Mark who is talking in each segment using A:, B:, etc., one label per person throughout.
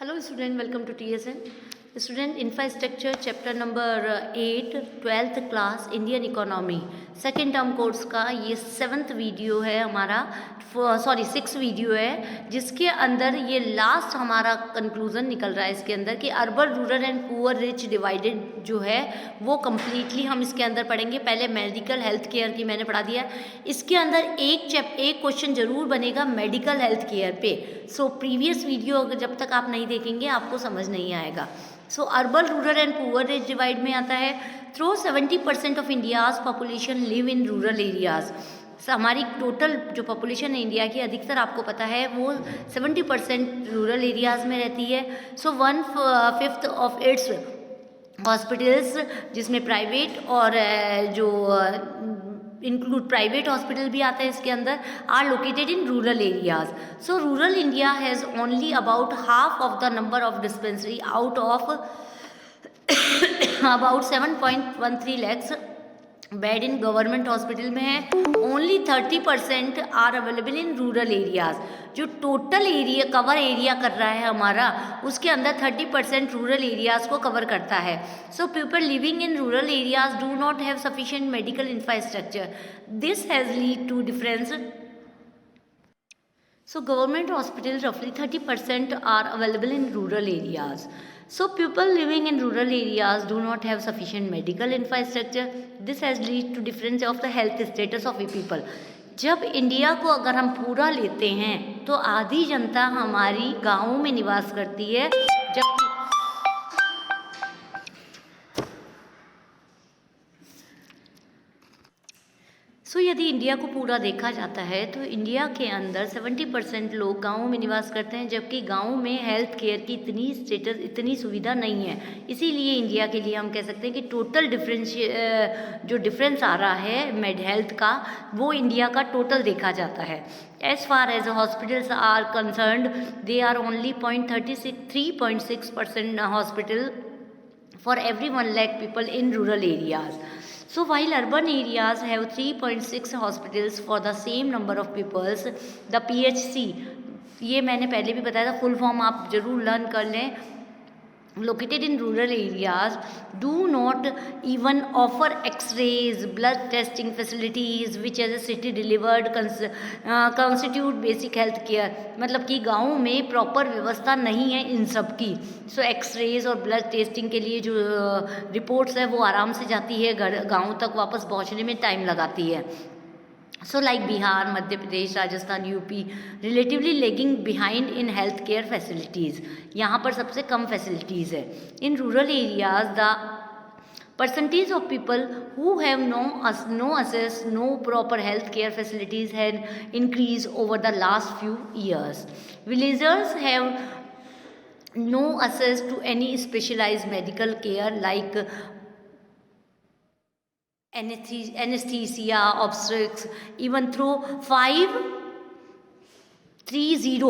A: Hello student, welcome to TSN. Student Infrastructure chapter number 8 12th class Indian Economy second term course का ये 7th video है हमारा, sorry 6th video है, जिसके अंदर ये लास्ट हमारा कंक्लूजन निकल रहा है इसके अंदर कि urban rural and poor rich divided जो है वो कम्प्लीटली हम इसके अंदर पढ़ेंगे। पहले मेडिकल हेल्थ केयर की मैंने पढ़ा दिया, इसके अंदर एक क्वेश्चन जरूर बनेगा मेडिकल हेल्थ केयर पे। सो प्रीवियस वीडियो अगर जब तक आप नहीं देखेंगे आपको समझ नहीं आएगा। So urban rural and poor rich divide में आता है through 70% of India's population live in rural areas. हमारी टोटल जो पॉपुलेशन है इंडिया की अधिकतर आपको पता है वो 70% रूरल एरियाज में रहती है। सो 1/5 ऑफ इट्स हॉस्पिटल्स, जिसमें प्राइवेट और जो इंक्लूड प्राइवेट हॉस्पिटल भी आता है इसके अंदर, are located in rural areas. So rural India has only about half of the number of dispensary out of about 7.13 lakhs bed in government hospital में है। Only 30% are available in rural areas. जो total area cover area कर रहा है हमारा, उसके अंदर 30% rural areas को कवर करता है। So people living in rural areas do not have sufficient medical infrastructure. This has lead to difference. So government hospitals roughly 30% are available in rural areas. So people living in rural areas do not have sufficient medical infrastructure. This has led to difference of the health status of people. जब India को अगर हम पूरा लेते हैं तो आधी जनता हमारी गाँवों में निवास करती है, जबकि यदि इंडिया को पूरा देखा जाता है तो इंडिया के अंदर 70% लोग गाँवों में निवास करते हैं, जबकि गाँव में हेल्थ केयर की इतनी सुविधा नहीं है। इसीलिए इंडिया के लिए हम कह सकते हैं कि टोटल जो डिफरेंस आ रहा है मेड हेल्थ का, वो इंडिया का टोटल देखा जाता है। As far as hospitals are concerned, they are only 3.6% hospital for every 1 lakh people in rural areas. So while urban areas have 3.6 hospitals for the same number of peoples, the PHC, ये मैंने पहले भी बताया था, full form आप जरूर learn कर लें, located in rural areas do not even offer x-rays, blood testing facilities which as a city delivered constitute basic health care। मतलब कि गाँव में प्रॉपर व्यवस्था नहीं है इन सब की। सो एक्सरेज और ब्लड टेस्टिंग के लिए जो रिपोर्ट्स है वो आराम से जाती है, गाँव तक वापस पहुँचने में टाइम लगाती है। So like Bihar, Madhya Pradesh, Rajasthan, UP relatively lagging behind in health care facilities। यहाँ पर सबसे कम facilities है। In rural areas, the percentage of people who have no access, no proper health care facilities had increased over the last few years. Villagers have no access to any specialized medical care like anesthesia, obstetrics, even through 530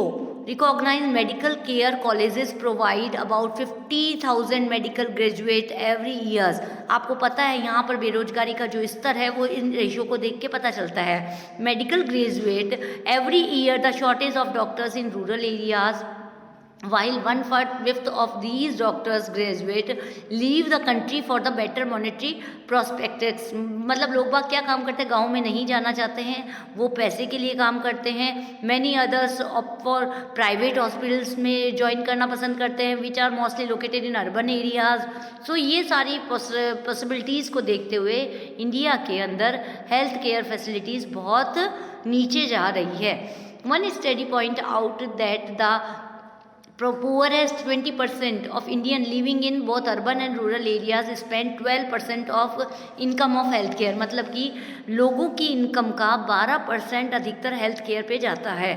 A: recognized medical care colleges provide about 50,000 medical graduate every years। आपको पता है यहाँ पर बेरोजगारी का जो स्तर है वो इन रेशियो को देख के पता चलता है। Medical graduate every year, the shortage of doctors in rural areas, while 1/5 of these doctors graduate leave the country for the better monetary prospects। मतलब लोग बाग क्या काम करते हैं, गाँव में नहीं जाना चाहते हैं, वो पैसे के लिए काम करते हैं। many others opt for private hospitals में ज्वाइन करना पसंद करते हैं, which are mostly located in urban areas। so ये सारी पॉसिबिलिटीज़ को देखते हुए इंडिया के अंदर हेल्थ केयर फैसिलिटीज़ बहुत नीचे जा रही है। one study point out that the poorest 20% of Indian living in both urban and rural areas spend 12% of income of health care। मतलब कि लोगों की इनकम का 12% अधिकतर हेल्थ केयर पे जाता है।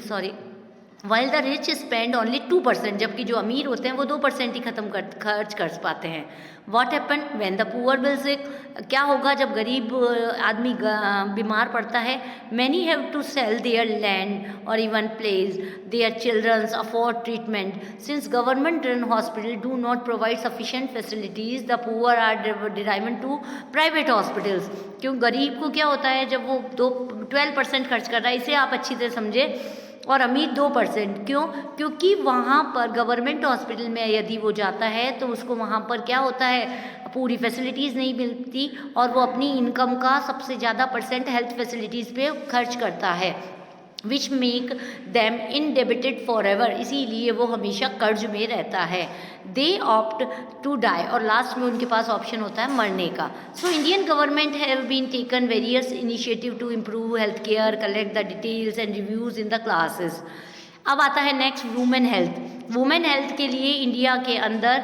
A: Sorry, while the rich spend only 2%, जबकि जो अमीर होते हैं वो 2% ही खर्च कर पाते हैं। What happened when the poor will sick? क्या होगा जब गरीब आदमी बीमार पड़ता है? Many have to sell their land or even place their children's afford treatment। Since government-run hospitals do not provide sufficient facilities, the poor are driven to private hospitals। क्यों गरीब को क्या होता है जब वो 12% खर्च कर रहा है, इसे आप अच्छी तरह समझे, और अमीर 2%। क्यों? क्योंकि वहाँ पर गवर्नमेंट हॉस्पिटल में यदि वो जाता है तो उसको वहाँ पर क्या होता है, पूरी फैसिलिटीज़ नहीं मिलती और वो अपनी इनकम का सबसे ज़्यादा परसेंट हेल्थ फैसिलिटीज़ पे खर्च करता है, which make them indebted forever, इसीलिए वो हमेशा कर्ज में रहता है। दे ऑप्ट टू डाई, और लास्ट में उनके पास ऑप्शन होता है मरने का। So Indian government have been taken various initiative to improve health care, collect the details and reviews in the classes. अब आता है next women health. Women health के लिए इंडिया के अंदर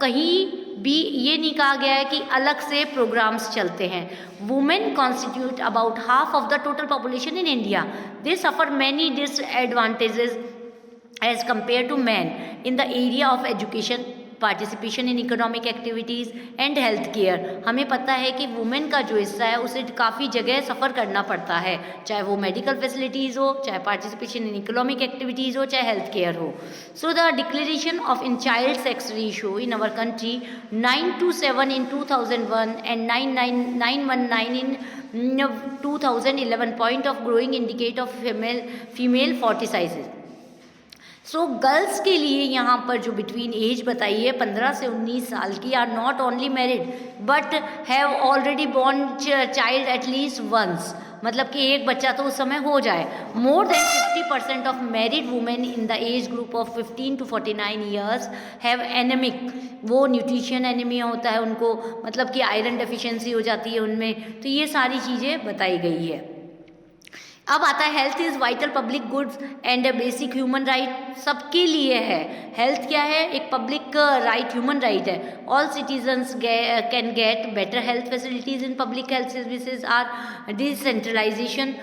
A: कहीं भी ये नहीं कहा गया है कि अलग से प्रोग्राम्स चलते हैं। Women constitute about half of the total population in India. They suffer many disadvantages as compared to men in the area of education, participation in economic activities and health care. हमें पता है कि women का जो हिस्सा है उसे काफ़ी जगह सफ़र करना पड़ता है, चाहे वो मेडिकल फैसिलिटीज़ हो, चाहे पार्टिसिपेशन इन इकोनॉमिक एक्टिविटीज़ हो, चाहे हेल्थ केयर हो। So the declaration of in child sex ratio in our country 9:7 in 2001 and 919 in 2011 point of growing indicate of female 40 sizes। So girls के लिए यहाँ पर जो बिटवीन एज बताई है 15 से 19 साल की, are not only married but have already born child at least once, मतलब कि एक बच्चा तो उस समय हो जाए। More than 50% of married women in the age group of 15 to 49 years have anaemic, वो न्यूट्रिशन एनीमिया होता है उनको, मतलब कि आयरन डेफिशिएंसी हो जाती है उनमें। तो ये सारी चीज़ें बताई गई है। अब आता है health is vital public goods and a basic human right. सबके लिए है हेल्थ, क्या है, एक पब्लिक राइट, ह्यूमन राइट है। All citizens can get better health facilities in public health services are decentralisation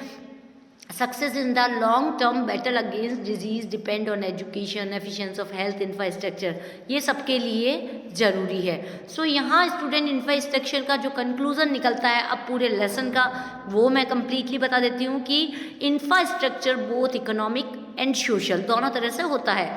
A: success in the long term battle against disease depend on education efficiency of health infrastructure. ये सबके लिए ज़रूरी है। सो यहाँ student infrastructure का जो conclusion निकलता है अब पूरे लेसन का, वो मैं कंप्लीटली बता देती हूँ कि infrastructure both economic and social दोनों तरह से होता है।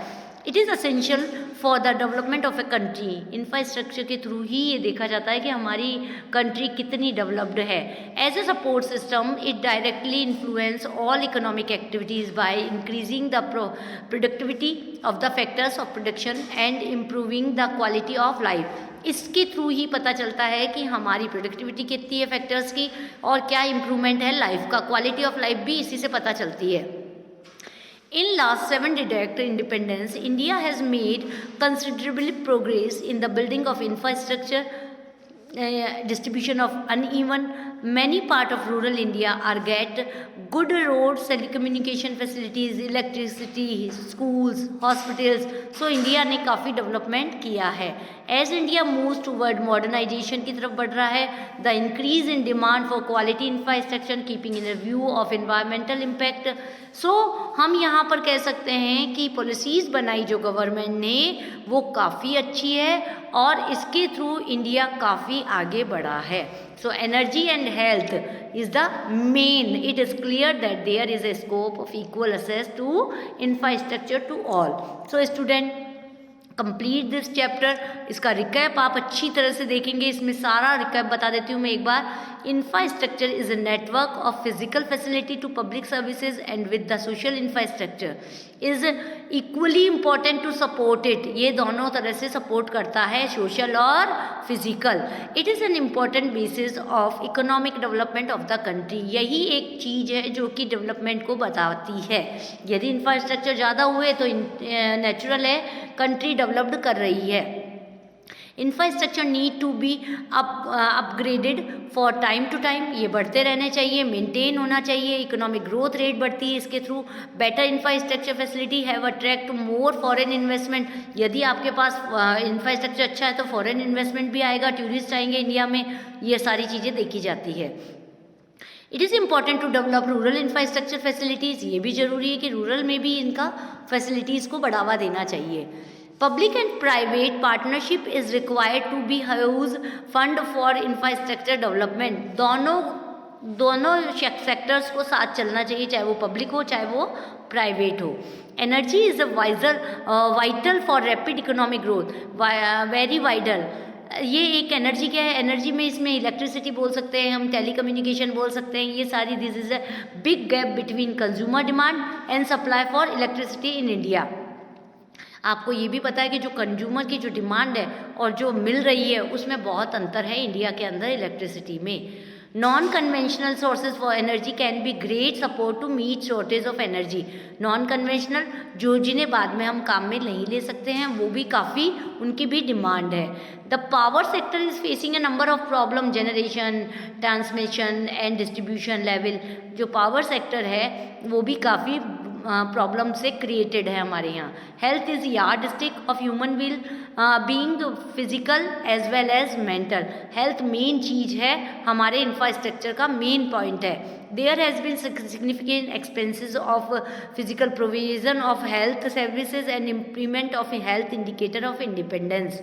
A: It is essential for the development of a country. Infrastructure के थ्रू ही ये देखा जाता है कि हमारी कंट्री कितनी डेवलप्ड है। As a support system it directly influence all economic activities by increasing the productivity of the factors of production and improving the quality of life. इसके थ्रू ही पता चलता है कि हमारी प्रोडक्टिविटी कितनी है फैक्टर्स की और क्या इम्प्रूवमेंट है लाइफ का, क्वालिटी ऑफ लाइफ भी इसी से पता चलती है। In last 7 decades independence, India has made considerable progress in the building of infrastructure, distribution of uneven. Many part of rural India are get good roads, telecommunication facilities, electricity, schools, hospitals. So India ने काफ़ी development किया है। As India moves toward modernization की तरफ बढ़ रहा है, the increase in demand for quality infrastructure keeping in a view of environmental impact. So हम यहाँ पर कह सकते हैं कि पॉलिसीज़ बनाई जो गवर्नमेंट ने वो काफ़ी अच्छी है और इसके थ्रू इंडिया काफ़ी आगे बढ़ा है। So energy and health is the main. It is clear that there is a scope of equal access to infrastructure to all. So student complete this chapter. इसका रिकैप आप अच्छी तरह से देखेंगे, इसमें सारा रिकैप बता देती हूँ मैं एक बार। Infrastructure is a network of physical facility to public services and with the social infrastructure is equally important to support it. ये दोनों तरह से सपोर्ट करता है, सोशल और physical. It is an important basis of economic development of the country. यही एक चीज़ है जो कि डेवलपमेंट को बताती है। यदि इंफ्रास्ट्रक्चर ज़्यादा हुए तो नेचुरल है कंट्री डेवलप्ड कर रही है। Infrastructure need to be upgraded for time to time. ये बढ़ते रहने चाहिए, मेंटेन होना चाहिए। इकोनॉमिक ग्रोथ रेट बढ़ती है इसके through. Better infrastructure facility have attract more foreign investment. यदि आपके पास इंफ्रास्ट्रक्चर अच्छा है तो फॉरेन इन्वेस्टमेंट भी आएगा, टूरिस्ट आएंगे इंडिया में। ये सारी चीज़ें देखी जाती है। It is important to develop rural infrastructure facilities. ये भी ज़रूरी है कि रूरल में भी इनका फैसिलिटीज़ को बढ़ावा देना चाहिए। Public and private partnership is required to be use fund for infrastructure development. दोनों सेक्टर्स को साथ चलना चाहिए, चाहे वो पब्लिक हो चाहे वो प्राइवेट हो। Energy is a vital for rapid economic growth, very vital ये एक एनर्जी क्या है, एनर्जी में इसमें इलेक्ट्रिसिटी बोल सकते हैं हम, टेलीकम्युनिकेशन बोल सकते हैं, ये सारी this is a big gap between consumer demand and supply for electricity in India. आपको ये भी पता है कि जो कंज्यूमर की जो डिमांड है और जो मिल रही है उसमें बहुत अंतर है इंडिया के अंदर इलेक्ट्रिसिटी में। Non conventional sources for energy can be great support to meet shortage of energy. Non conventional जो जिन्हें बाद में हम काम में नहीं ले सकते हैं वो भी काफ़ी उनकी भी डिमांड है। The power sector is facing A number of problem, generation, transmission and distribution level. जो पावर सेक्टर है वो भी काफ़ी प्रॉब्लम से क्रिएटेड है हमारे यहाँ। Health is yardstick of human well being physical as well as mental. Health main चीज़ है, हमारे इंफ्रास्ट्रक्चर का मेन पॉइंट है। There has been significant expenses of physical provision of health services and implement of health indicator of independence.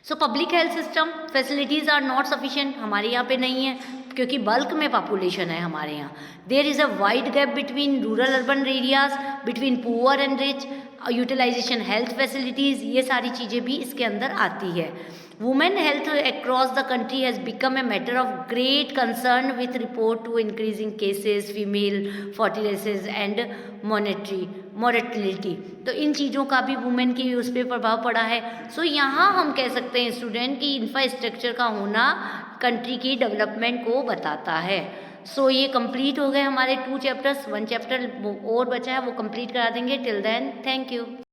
A: So public health system facilities are not sufficient, हमारे यहाँ पे नहीं है क्योंकि बल्क में पॉपुलेशन है हमारे यहाँ। There is a wide gap between rural urban areas, between poor and rich, utilisation health facilities, ये सारी चीज़ें भी इसके अंदर आती है। Women health across the country has become a matter of great concern with report to increasing cases, female fertilizers and mortality। तो इन चीज़ों का भी वुमेन की उस पर प्रभाव पड़ा है। सो यहाँ हम कह सकते हैं स्टूडेंट की इंफ्रास्ट्रक्चर का होना कंट्री की डेवलपमेंट को बताता है। सो ये कंप्लीट हो गए हमारे 2 चैप्टर्स, 1 चैप्टर और बचा है वो कंप्लीट करा देंगे। Till then thank you.